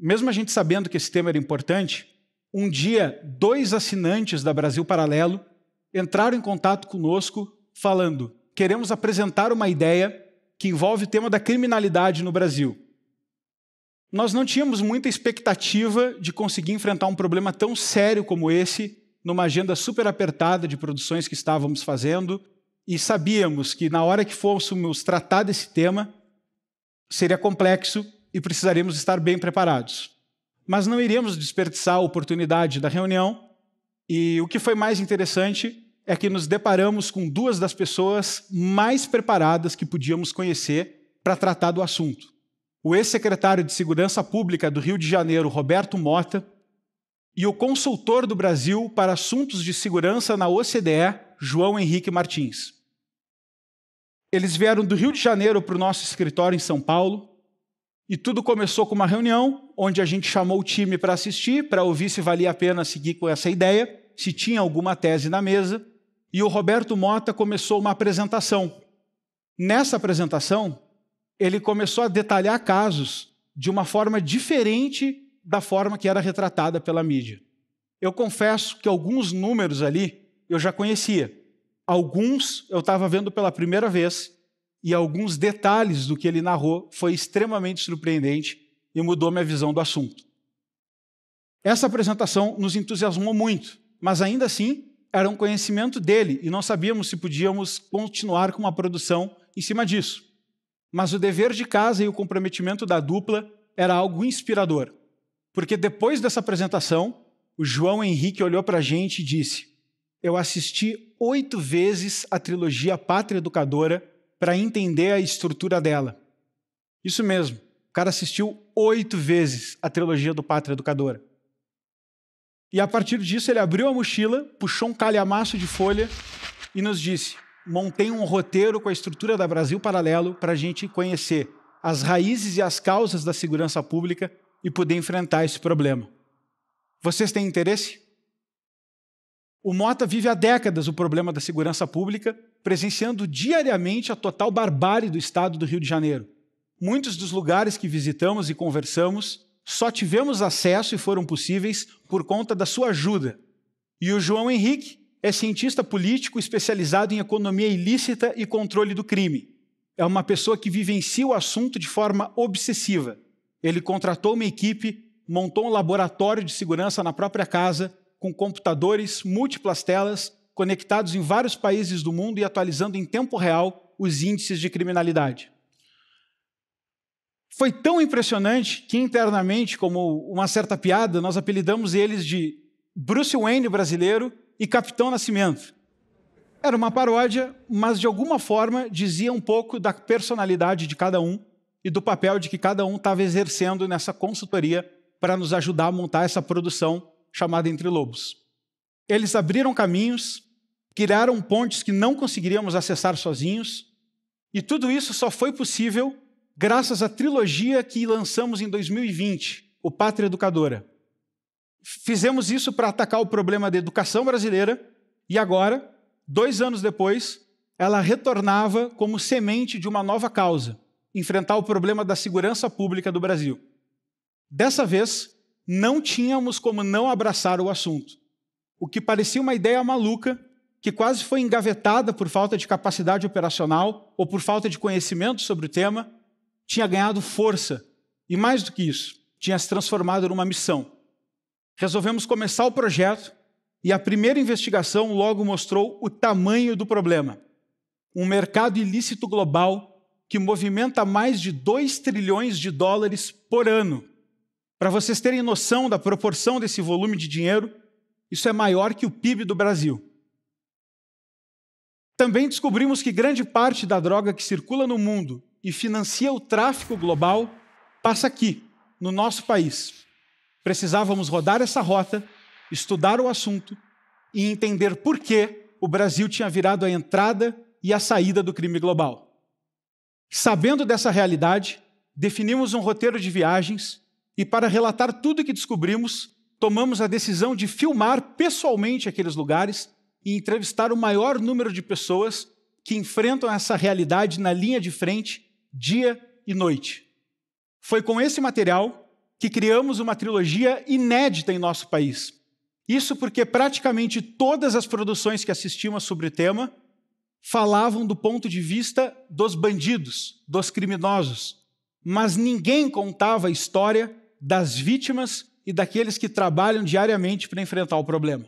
mesmo a gente sabendo que esse tema era importante, um dia 2 assinantes da Brasil Paralelo entraram em contato conosco falando: queremos apresentar uma ideia que envolve o tema da criminalidade no Brasil. Nós não tínhamos muita expectativa de conseguir enfrentar um problema tão sério como esse numa agenda super apertada de produções que estávamos fazendo, e sabíamos que na hora que fôssemos tratar desse tema seria complexo e precisaríamos estar bem preparados. Mas não iríamos desperdiçar a oportunidade da reunião, e o que foi mais interessante é que nos deparamos com 2 das pessoas mais preparadas que podíamos conhecer para tratar do assunto. O ex-secretário de Segurança Pública do Rio de Janeiro, Roberto Mota, e o consultor do Brasil para assuntos de segurança na OCDE, João Henrique Martins. Eles vieram do Rio de Janeiro para o nosso escritório em São Paulo, e tudo começou com uma reunião, onde a gente chamou o time para assistir, para ouvir se valia a pena seguir com essa ideia, se tinha alguma tese na mesa, e o Roberto Mota começou uma apresentação. Nessa apresentação, ele começou a detalhar casos de uma forma diferente da forma que era retratada pela mídia. Eu confesso que alguns números ali eu já conhecia. Alguns eu estava vendo pela primeira vez, e alguns detalhes do que ele narrou foi extremamente surpreendente e mudou minha visão do assunto. Essa apresentação nos entusiasmou muito, mas ainda assim era um conhecimento dele e não sabíamos se podíamos continuar com uma produção em cima disso. Mas o dever de casa e o comprometimento da dupla era algo inspirador, porque depois dessa apresentação, o João Henrique olhou para a gente e disse: eu assisti 8 vezes a trilogia Pátria Educadora para entender a estrutura dela. Isso mesmo, o cara assistiu 8 vezes a trilogia do Pátria Educadora. E a partir disso ele abriu a mochila, puxou um calhamaço de folha e nos disse: montei um roteiro com a estrutura da Brasil Paralelo para a gente conhecer as raízes e as causas da segurança pública e poder enfrentar esse problema. Vocês têm interesse? O Mota vive há décadas o problema da segurança pública, presenciando diariamente a total barbárie do estado do Rio de Janeiro. Muitos dos lugares que visitamos e conversamos só tivemos acesso e foram possíveis por conta da sua ajuda. E o João Henrique é cientista político especializado em economia ilícita e controle do crime. É uma pessoa que vivencia o assunto de forma obsessiva. Ele contratou uma equipe, montou um laboratório de segurança na própria casa, com computadores, múltiplas telas, conectados em vários países do mundo e atualizando em tempo real os índices de criminalidade. Foi tão impressionante que internamente, como uma certa piada, nós apelidamos eles de Bruce Wayne brasileiro e Capitão Nascimento. Era uma paródia, mas de alguma forma dizia um pouco da personalidade de cada um e do papel de que cada um estava exercendo nessa consultoria para nos ajudar a montar essa produção chamada Entre Lobos. Eles abriram caminhos, criaram pontes que não conseguiríamos acessar sozinhos, e tudo isso só foi possível graças à trilogia que lançamos em 2020, o Pátria Educadora. Fizemos isso para atacar o problema da educação brasileira, e agora, 2 anos depois, ela retornava como semente de uma nova causa, enfrentar o problema da segurança pública do Brasil. Dessa vez, não tínhamos como não abraçar o assunto. O que parecia uma ideia maluca, que quase foi engavetada por falta de capacidade operacional ou por falta de conhecimento sobre o tema, tinha ganhado força e, mais do que isso, tinha se transformado numa missão. Resolvemos começar o projeto e a primeira investigação logo mostrou o tamanho do problema. Um mercado ilícito global que movimenta mais de 2 trilhões de dólares por ano. Para vocês terem noção da proporção desse volume de dinheiro, isso é maior que o PIB do Brasil. Também descobrimos que grande parte da droga que circula no mundo e financia o tráfico global passa aqui, no nosso país. Precisávamos rodar essa rota, estudar o assunto e entender por que o Brasil tinha virado a entrada e a saída do crime global. Sabendo dessa realidade, definimos um roteiro de viagens e, para relatar tudo o que descobrimos, tomamos a decisão de filmar pessoalmente aqueles lugares e entrevistar o maior número de pessoas que enfrentam essa realidade na linha de frente, dia e noite. Foi com esse material que criamos uma trilogia inédita em nosso país. Isso porque praticamente todas as produções que assistimos sobre o tema falavam do ponto de vista dos bandidos, dos criminosos, mas ninguém contava a história das vítimas e daqueles que trabalham diariamente para enfrentar o problema.